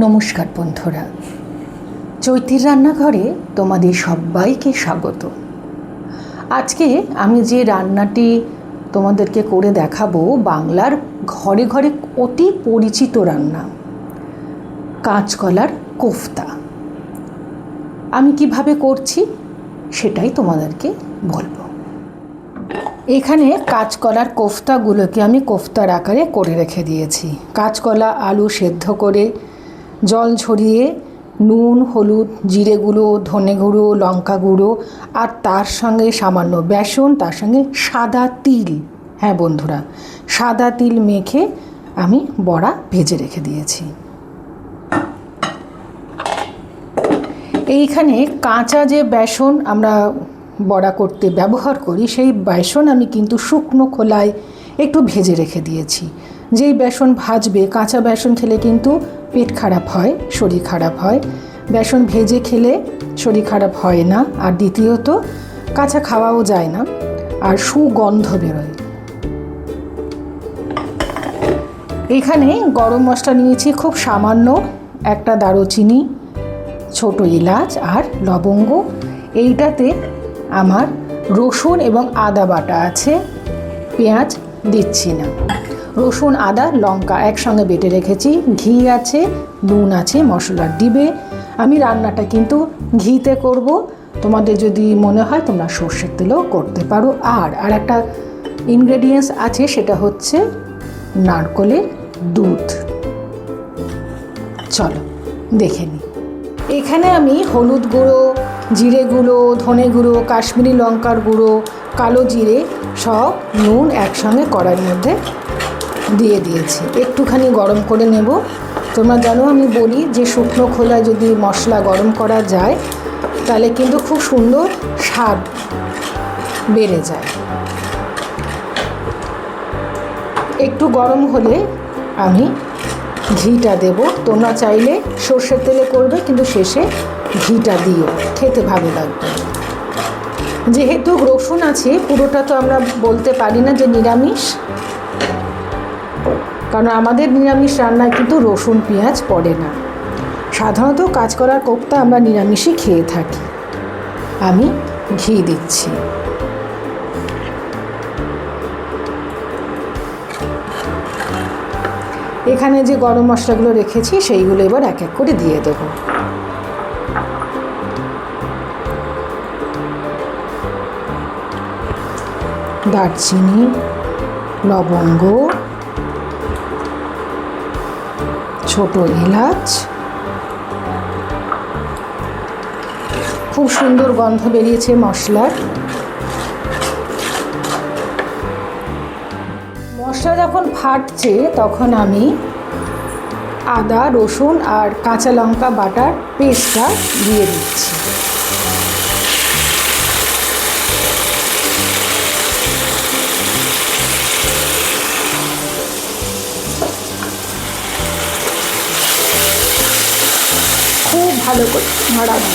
নমস্কার বন্ধুরা, চৈতির রান্নাঘরে তোমাদের সবাইকে স্বাগত। আজকে আমি যে রান্নাটি তোমাদেরকে করে দেখাবো বাংলার ঘরে ঘরে অতি পরিচিত রান্না, কাঁচকলার কোফতা। আমি কিভাবে করছি সেটাই তোমাদেরকে বলবো। এখানে কাঁচকলার কোফতাগুলোকে আমি কোফতার আকারে করে রেখে দিয়েছি। কাঁচকলা আলু সেদ্ধ করে জল ঝরিয়ে নুন, হলুদ, জিরে গুঁড়ো, ধনে গুঁড়ো, লঙ্কা গুঁড়ো আর তার সঙ্গে সামান্য বেসন, তার সঙ্গে সাদা তিল, হ্যাঁ বন্ধুরা, সাদা তিল মেখে আমি বড়া ভেজে রেখে দিয়েছি। এইখানে কাঁচা যে বেসন আমরা বড়া করতে ব্যবহার করি, সেই বেসন আমি কিন্তু শুকনো খোলায় একটু ভেজে রেখে দিয়েছি। যেই বেসন ভাজবে, কাঁচা বেসন খেলে কিন্তু পেট খারাপ হয়, শরীর খারাপ হয়। বেসন ভেজে খেলে শরীর খারাপ হয় না, আর দ্বিতীয়ত কাঁচা খাওয়াও যায় না, আর সুগন্ধ বেরোয়। এখানে গরম মশলা নিয়েছি খুব সামান্য, একটা দারুচিনি, ছোট এলাচ আর লবঙ্গ। এইটাতে আমার রসুন এবং আদা বাটা আছে, পেঁয়াজ দিচ্ছি না। রসুন, আদা, লঙ্কা একসঙ্গে বেটে রেখেছি, ঘি আছে, নুন আছে, মশলার ডিবে। আমি রান্নাটা কিন্তু ঘিতে করব, তোমাদের যদি মনে হয় তোমরা সর্ষের তেলেও করতে পারো। আর একটা ইনগ্রেডিয়েন্টস আছে, সেটা হচ্ছে নারকেলের দুধ। চলো দেখে নিই। এখানে আমি হলুদ গুঁড়ো, জিরে গুঁড়ো, ধনে গুঁড়ো, কাশ্মীরি লঙ্কার গুঁড়ো, কালো জিরে সব নুন একসঙ্গে কড়াইয়ের মধ্যে দিয়ে দিয়েছি। একটুখানি গরম করে নেব। তোমরা জানো আমি বলি যে শুকনো খোলায় যদি মশলা গরম করা যায় তাহলে কিন্তু খুব সুন্দর স্বাদ বেড়ে যায়। একটু গরম হলে আমি ঘিটা দেব। তোমরা চাইলে সর্ষের তেলে করবে, কিন্তু শেষে ঘিটা দিও, খেতে ভালো লাগবে। যেহেতু রসুন আছে, পুরোটা তো আমরা বলতে পারি না যে নিরামিষ, কারণ আমাদের নিরামিষ রান্নায় কিন্তু রসুন পেঁয়াজ পড়ে না। সাধারণত কাঁচকলার কোফতা আমরা নিরামিষই খেয়ে থাকি। আমি ঘি দিচ্ছি। এখানে যে গরম মশলাগুলো রেখেছি সেইগুলো এবার এক এক করে দিয়ে দেবো। দারচিনি, লবঙ্গ, ছোট এলাচ। খুব সুন্দর গন্ধ বেরিয়েছে মশলার। মশলা যখন ফাটছে তখন আমি আদা, রসুন আর কাঁচা লঙ্কা বাটার পেস্টটা দিয়ে দিচ্ছি। খুব ভালো করে নাড়াবো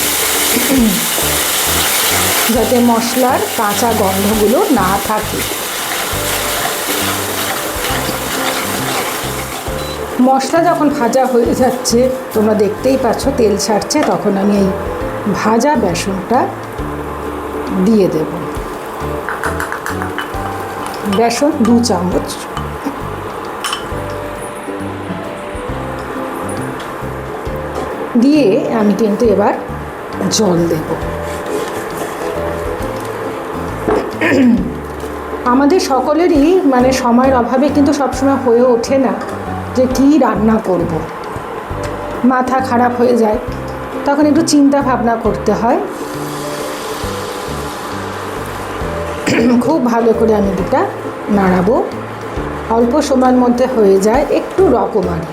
যাতে মশলার কাঁচা গন্ধগুলো না থাকে। মশলা যখন ভাজা হয়ে যাচ্ছে, তোমরা দেখতেই পাচ্ছ তেল ছাড়ছে, তখন আমি এই ভাজা বেসনটা দিয়ে দেব। বেসন 2 চামচ। দিয়ে আমি কিন্তু এবার জল দেব। আমাদের সকলেরই সময়ের অভাবে কিন্তু সবসময় হয়ে ওঠে না যে কী রান্না করব। মাথা খারাপ হয়ে যায়, তখন একটু চিন্তা ভাবনা করতে হয়। খুব ভালো করে আমি দুটা নাড়াবো, অল্প সময়ের মধ্যে হয়ে যায়, একটু রকমারি।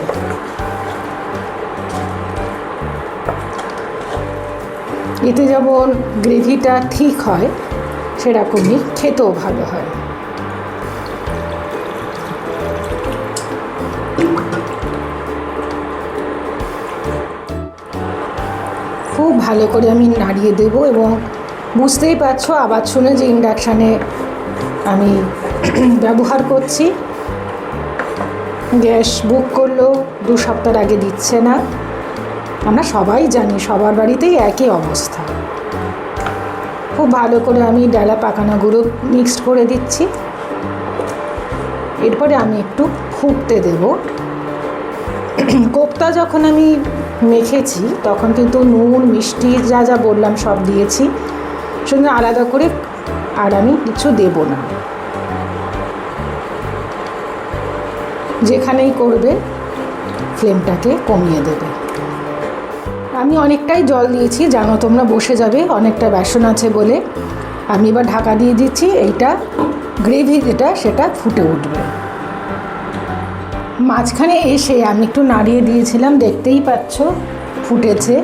এতে যেমন গ্রেভিটা ঠিক হয়, সেরকমই খেতেও ভালো হয়। খুব ভালো করে আমি নাড়িয়ে দেব। এবং বুঝতেই পারছো আওয়াজ শুনে যে ইন্ডাকশানে আমি ব্যবহার করছি। গ্যাস বুক করলেও 2 সপ্তাহ আগে দিচ্ছে না, আমরা সবাই জানি, সবার বাড়িতেই একই অবস্থা। খুব ভালো করে আমি ডালা পাকানো গুঁড়ো মিক্সড করে দিচ্ছি। এরপরে আমি একটু ফুটতে দেব। কোপ্তা যখন আমি মেখেছি তখন কিন্তু নুন মিষ্টি যা যা বললাম সব দিয়েছি, শুধু আলাদা করে আর আমি কিছু দেব না। যেখানেই করবে ফ্লেমটাকে কমিয়ে দেবে। আমি অনেকটাই জল দিয়েছি, জানো তোমরা, বসে যাবে, অনেকটা বেসন আছে বলে। আমি এবার ঢাকা দিয়ে দিচ্ছি। এইটা গ্রেভি যেটা সেটা ফুটে উঠবে। মাঝখানে এসে আমি একটু নাড়িয়ে দিয়েছিলাম, দেখতেই পাচ্ছ ফুটেছে।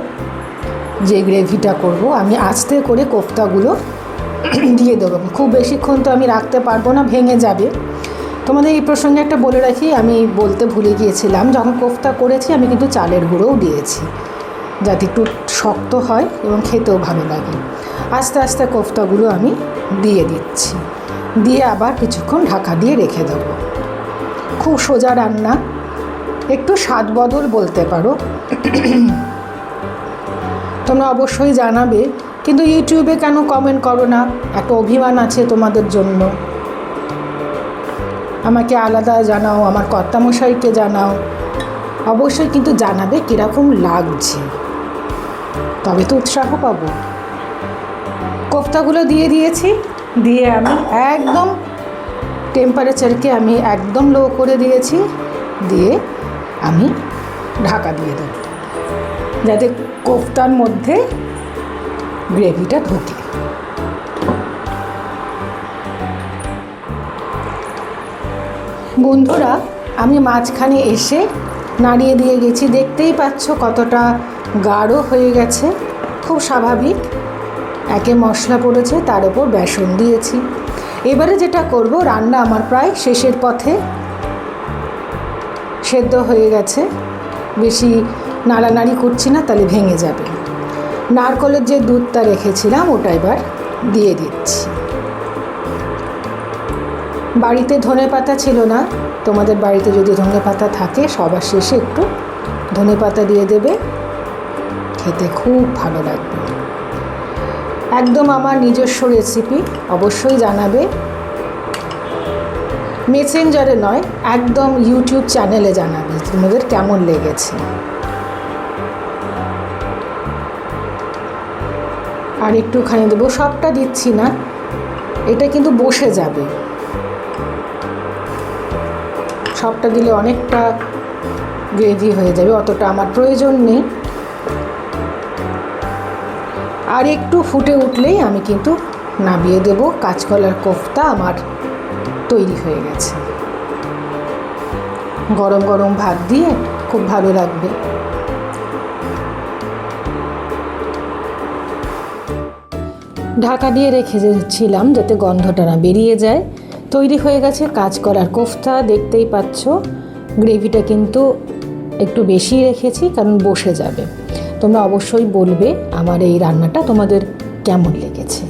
যে গ্রেভিটা করব আমি আস্তে করে কোফতাগুলো দিয়ে দেবো। খুব বেশিক্ষণ তো আমি রাখতে পারবো না, ভেঙে যাবে। তোমাদের এই প্রসঙ্গে একটা বলে রাখি, আমি বলতে ভুলে গিয়েছিলাম, যখন কোফতা করেছি আমি কিন্তু চালের গুঁড়োও দিয়েছি, যাতে একটু শক্ত হয় এবং খেতেও ভালো লাগে। আস্তে আস্তে কোফতাগুলো আমি দিয়ে দিচ্ছি, দিয়ে আবার কিছুক্ষণ ঢাকা দিয়ে রেখে দেবো। খুব সোজা রান্না, একটু স্বাদ বদল বলতে পারো। তোমরা অবশ্যই জানাবে, কিন্তু ইউটিউবে কেন কমেন্ট করো না? একটা অভিমান আছে তোমাদের জন্য। আমাকে আলাদা জানাও, আমার কর্তামশাইকে জানাও, অবশ্যই কিন্তু জানাবে কীরকম লাগছে, তবে তো উৎসাহ পাবো। কোফতাগুলো দিয়ে দিয়েছি, দিয়ে আমি একদম টেম্পারেচারকে আমি একদম লো করে দিয়েছি, দিয়ে আমি ঢাকা দিয়ে দেব, যাতে কোফতার মধ্যে গ্রেভিটা ঢোকে। বন্ধুরা, আমি মাঝখানে এসে নাড়িয়ে দিয়ে গেছি, দেখতেই পাচ্ছ কতটা গাঢ় হয়ে গেছে। খুব স্বাভাবিক, একে মশলা পড়েছে, তার উপর বেসন দিয়েছি। এবারে যেটা করব, রান্না আমার প্রায় শেষের পথে, সেদ্ধ হয়ে গেছে, বেশি নাড়ানাড়ি করছি না, তাহলে ভেঙে যাবে। নারকেলের যে দুধটা রেখেছিলাম ওটা এবার দিয়ে দিচ্ছি। বাড়িতে ধনেপাতা ছিল না, তোমাদের বাড়িতে যদি ধনেপাতা থাকে সবার শেষে একটু ধনেপাতা দিয়ে দেবে, খেতে খুব ভালো লাগবে। একদম আমার নিজস্ব রেসিপি, অবশ্যই জানাবে। মেসেঞ্জারে নয়, একদম ইউটিউব চ্যানেলে জানাবে তোমাদের কেমন লেগেছে। আর একটুখানি দেবো, সবটা দিচ্ছি না, এটা কিন্তু বসে যাবে। সবটা দিলে অনেকটা গ্রেভি হয়ে যাবে, অতটা আমার প্রয়োজন নেই। আর একটু ফুটে উঠলেই আমি কিন্তু নামিয়ে দেব। কাঁচকলার কোফতা আমার তৈরি হয়ে গেছে। গরম গরম ভাত দিয়ে খুব ভালো লাগবে। ঢাকা দিয়ে রেখেছিলাম যাতে গন্ধটা না বেরিয়ে যায়। তৈরি হয়ে গেছে কাঁচকলার কোফতা, দেখতেই পাচ্ছ। গ্রেভিটা কিন্তু একটু বেশি রেখেছি, কারণ বসে যাবে। তোমরা অবশ্যই বলবে আমার এই রান্নাটা তোমাদের কেমন লেগেছে।